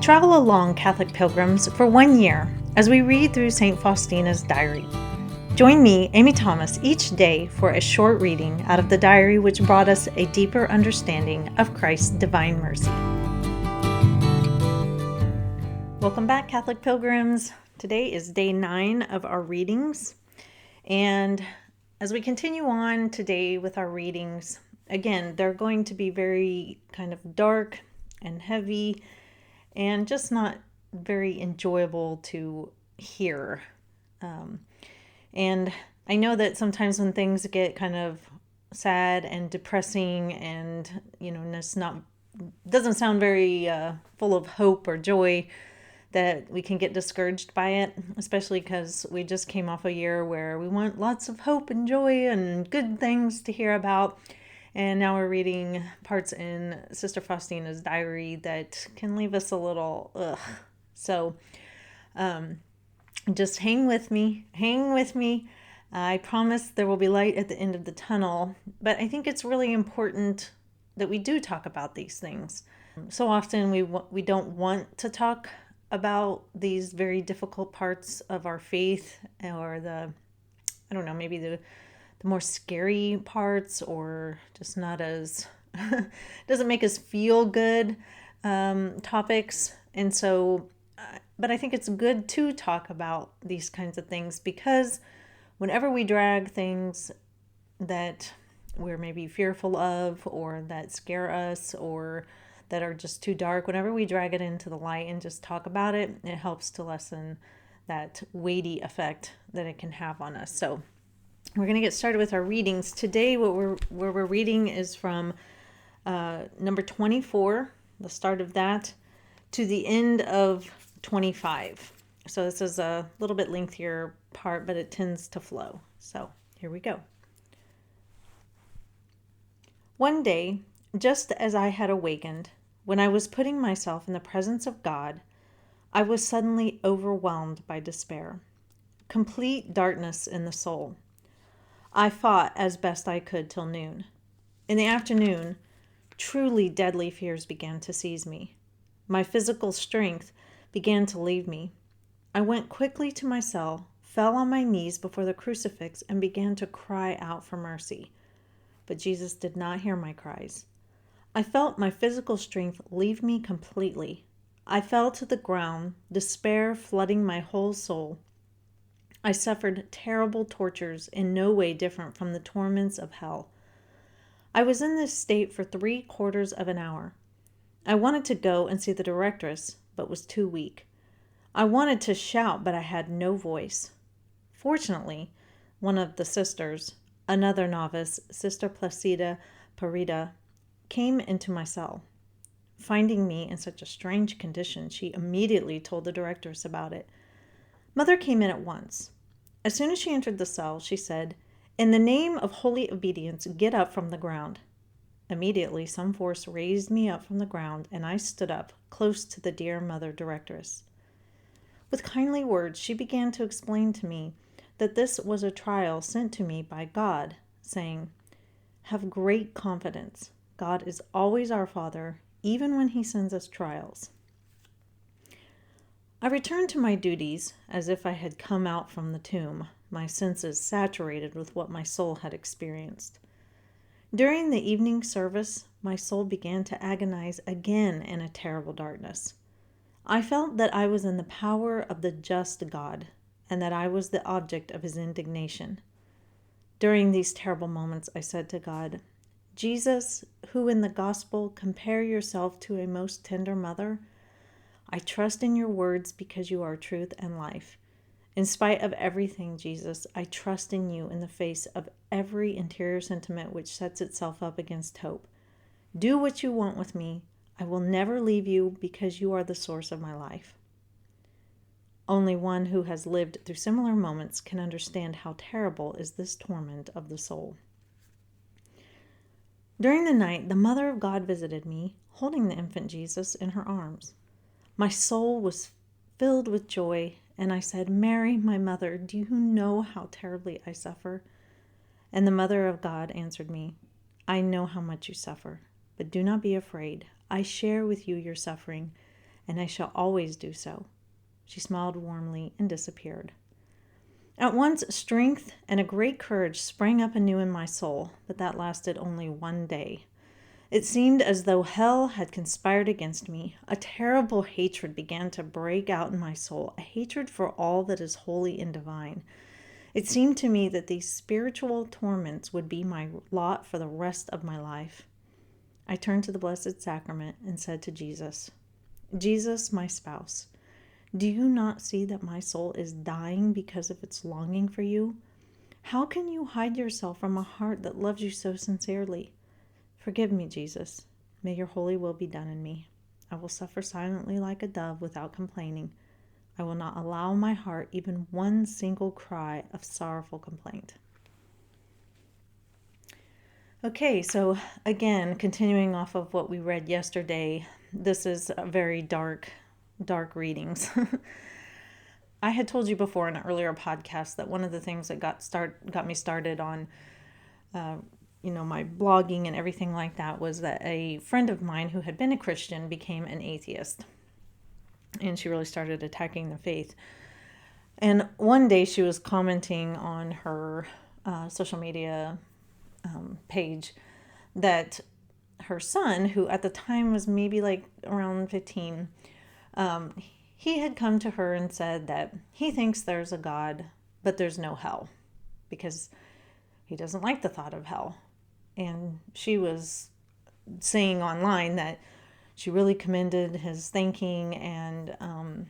Travel along, Catholic pilgrims, for 1 year as we read through St. Faustina's diary. Join me, Amy Thomas, each day for a short reading out of the diary which brought us a deeper understanding of Christ's divine mercy. Welcome back, Catholic pilgrims. Today is day 9 of our readings. And as we continue on today with our readings, again, they're going to be very kind of dark and heavy and just not very enjoyable to hear. And I know that sometimes when things get kind of sad and depressing and, it's doesn't sound very full of hope or joy, that we can get discouraged by it, especially because we just came off a year where we want lots of hope and joy and good things to hear about. And now we're reading parts in Sister Faustina's diary that can leave us a little ugh. So just hang with me. I promise there will be light at the end of the tunnel. But I think it's really important that we do talk about these things. So often we don't want to talk about these very difficult parts of our faith, or maybe the more scary parts, or just not as doesn't make us feel good topics. And so but I think it's good to talk about these kinds of things, because whenever we drag things that we're maybe fearful of, or that scare us, or that are just too dark, whenever we drag it into the light and just talk about it, it helps to lessen that weighty effect that it can have on us. So we're going to get started with our readings. Today, where we're reading is from number 24, the start of that, to the end of 25. So this is a little bit lengthier part, but it tends to flow. So here we go. One day, just as I had awakened, when I was putting myself in the presence of God, I was suddenly overwhelmed by despair, complete darkness in the soul. I fought as best I could till noon. In the afternoon, truly deadly fears began to seize me. My physical strength began to leave me. I went quickly to my cell, fell on my knees before the crucifix, and began to cry out for mercy. But Jesus did not hear my cries. I felt my physical strength leave me completely. I fell to the ground, despair flooding my whole soul. I suffered terrible tortures in no way different from the torments of hell. I was in this state for 3/4 of an hour. I wanted to go and see the directress, but was too weak. I wanted to shout, but I had no voice. Fortunately, one of the sisters, another novice, Sister Placida Parida, came into my cell. Finding me in such a strange condition, she immediately told the directress about it. Mother came in at once. As soon as she entered the cell, she said, "In the name of holy obedience, get up from the ground." Immediately, some force raised me up from the ground, and I stood up, close to the dear Mother Directress. With kindly words, she began to explain to me that this was a trial sent to me by God, saying, "Have great confidence. God is always our Father, even when He sends us trials." I returned to my duties as if I had come out from the tomb, my senses saturated with what my soul had experienced. During the evening service, my soul began to agonize again in a terrible darkness. I felt that I was in the power of the just God, and that I was the object of His indignation. During these terrible moments, I said to God, "Jesus, who in the gospel compare yourself to a most tender mother, I trust in your words because you are truth and life. In spite of everything, Jesus, I trust in you in the face of every interior sentiment which sets itself up against hope. Do what you want with me. I will never leave you because you are the source of my life." Only one who has lived through similar moments can understand how terrible is this torment of the soul. During the night, the Mother of God visited me, holding the infant Jesus in her arms. My soul was filled with joy, and I said, "Mary, my mother, do you know how terribly I suffer?" And the Mother of God answered me, "I know how much you suffer, but do not be afraid. I share with you your suffering, and I shall always do so." She smiled warmly and disappeared. At once, strength and a great courage sprang up anew in my soul, but that lasted only one day. It seemed as though hell had conspired against me. A terrible hatred began to break out in my soul, a hatred for all that is holy and divine. It seemed to me that these spiritual torments would be my lot for the rest of my life. I turned to the Blessed Sacrament and said to Jesus, "Jesus, my spouse, do you not see that my soul is dying because of its longing for you? How can you hide yourself from a heart that loves you so sincerely? Forgive me, Jesus. May your holy will be done in me. I will suffer silently like a dove without complaining. I will not allow my heart even one single cry of sorrowful complaint." Okay, so again, continuing off of what we read yesterday, this is a very dark readings. I had told you before in an earlier podcast that one of the things that got me started on, my blogging and everything like that was that a friend of mine who had been a Christian became an atheist, and she really started attacking the faith. And one day she was commenting on her social media page that her son, who at the time was maybe like around 15, he had come to her and said that he thinks there's a God, but there's no hell because he doesn't like the thought of hell. And she was saying online that she really commended his thinking, and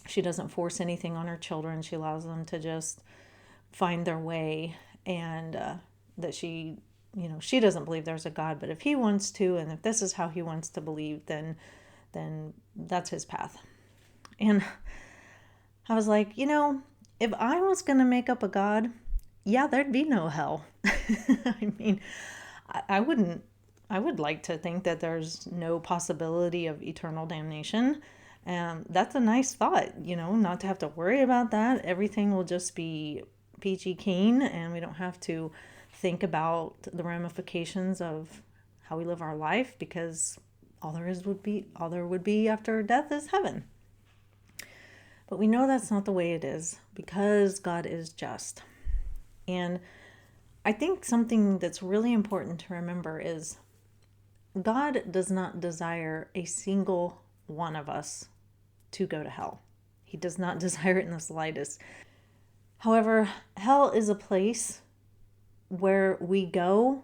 she doesn't force anything on her children. She allows them to just find their way, and that she doesn't believe there's a God, but if he wants to, and if this is how he wants to believe, then that's his path. And I was like, if I was going to make up a God, yeah, there'd be no hell. I mean, I would like to think that there's no possibility of eternal damnation. And that's a nice thought, not to have to worry about that. Everything will just be peachy keen, and we don't have to think about the ramifications of how we live our life, because all there would be after death is heaven. But we know that's not the way it is, because God is just. And I think something that's really important to remember is God does not desire a single one of us to go to hell. He does not desire it in the slightest. However, hell is a place where we go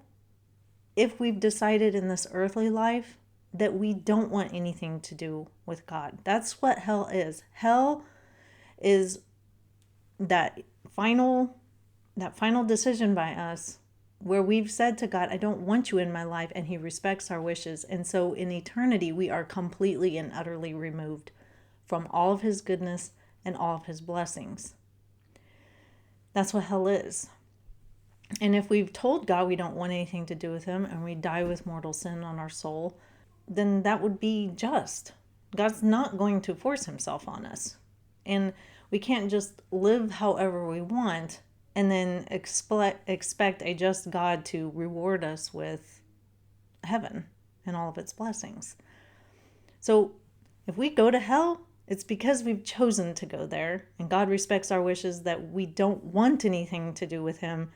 if we've decided in this earthly life that we don't want anything to do with God. That's what hell is. Hell is that final decision by us where we've said to God, "I don't want you in my life," and he respects our wishes. And so in eternity, we are completely and utterly removed from all of his goodness and all of his blessings. That's what hell is. And if we've told God we don't want anything to do with him, and we die with mortal sin on our soul, then that would be just. God's not going to force himself on us. And we can't just live however we want and then expect a just God to reward us with heaven and all of its blessings. So if we go to hell, it's because we've chosen to go there, and God respects our wishes that we don't want anything to do with him.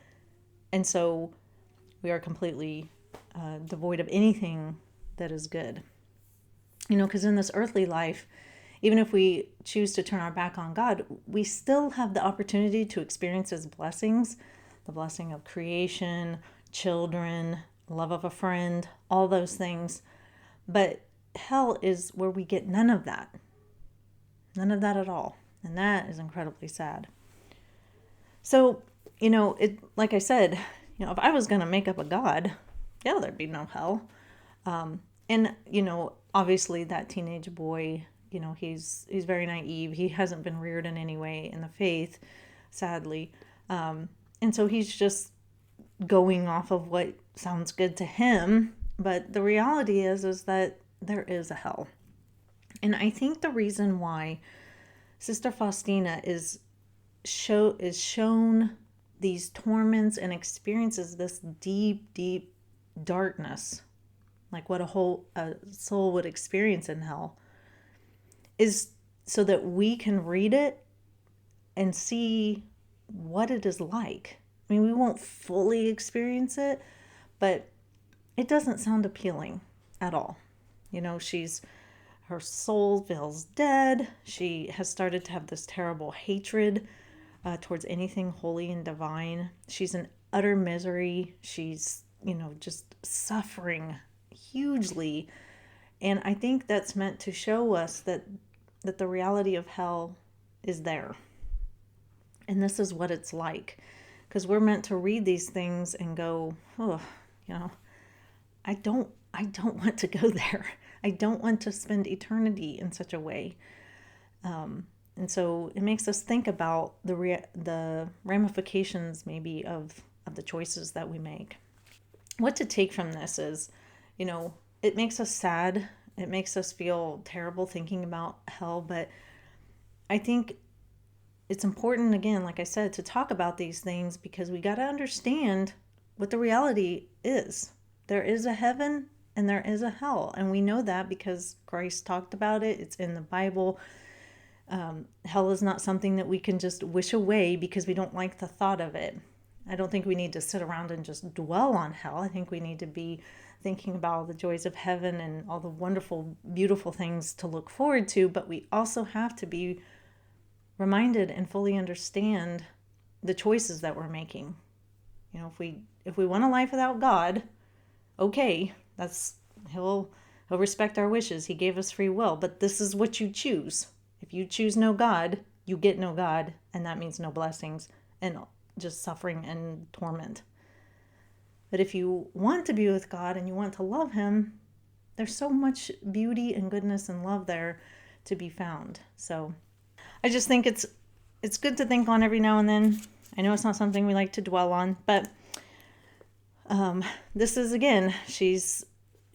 And so we are completely devoid of anything that is good. Because in this earthly life, even if we choose to turn our back on God, we still have the opportunity to experience his blessings, the blessing of creation, children, love of a friend, all those things. But hell is where we get none of that. None of that at all. And that is incredibly sad. So, like I said, if I was going to make up a God, yeah, there'd be no hell. And, obviously that teenage boy, he's very naive. He hasn't been reared in any way in the faith, sadly. And so he's just going off of what sounds good to him. But the reality is that there is a hell. And I think the reason why Sister Faustina is shown these torments and experiences this deep, deep darkness, like what a soul would experience in hell, is so that we can read it and see what it is like. I mean, we won't fully experience it, but it doesn't sound appealing at all. Her soul feels dead. She has started to have this terrible hatred towards anything holy and divine. She's in utter misery. She's, just suffering hugely. And I think that's meant to show us that the reality of hell is there. And this is what it's like. Because we're meant to read these things and go, oh, I don't want to go there. I don't want to spend eternity in such a way. And so it makes us think about the ramifications maybe of the choices that we make. What to take from this is, it makes us sad. It makes us feel terrible thinking about hell. But I think it's important, again, like I said, to talk about these things because we got to understand what the reality is. There is a heaven and there is a hell. And we know that because Christ talked about it. It's in the Bible. Hell is not something that we can just wish away because we don't like the thought of it. I don't think we need to sit around and just dwell on hell. I think we need to be thinking about all the joys of heaven and all the wonderful, beautiful things to look forward to. But we also have to be reminded and fully understand the choices that we're making. If we want a life without God, okay, he'll respect our wishes. He gave us free will, but this is what you choose. If you choose no God, you get no God, and that means no blessings and just suffering and torment. But if you want to be with God and you want to love him, there's so much beauty and goodness and love there to be found. So I just think it's good to think on every now and then. I know it's not something we like to dwell on, but this is, again, she's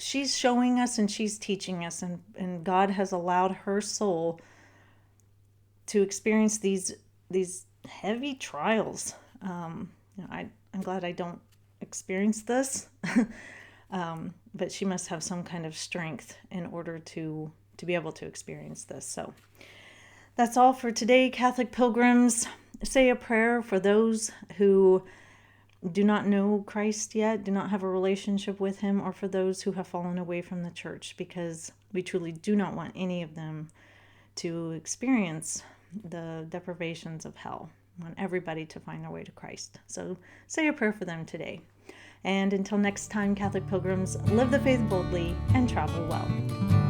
showing us and she's teaching us, and God has allowed her soul to experience these heavy trials. I'm glad I don't experience this, but she must have some kind of strength in order to be able to experience this. So that's all for today, Catholic pilgrims. Say a prayer for those who do not know Christ yet, do not have a relationship with him, or for those who have fallen away from the church, because we truly do not want any of them to experience the deprivations of hell. We want everybody to find their way to Christ. So say a prayer for them today. And until next time, Catholic pilgrims, live the faith boldly and travel well.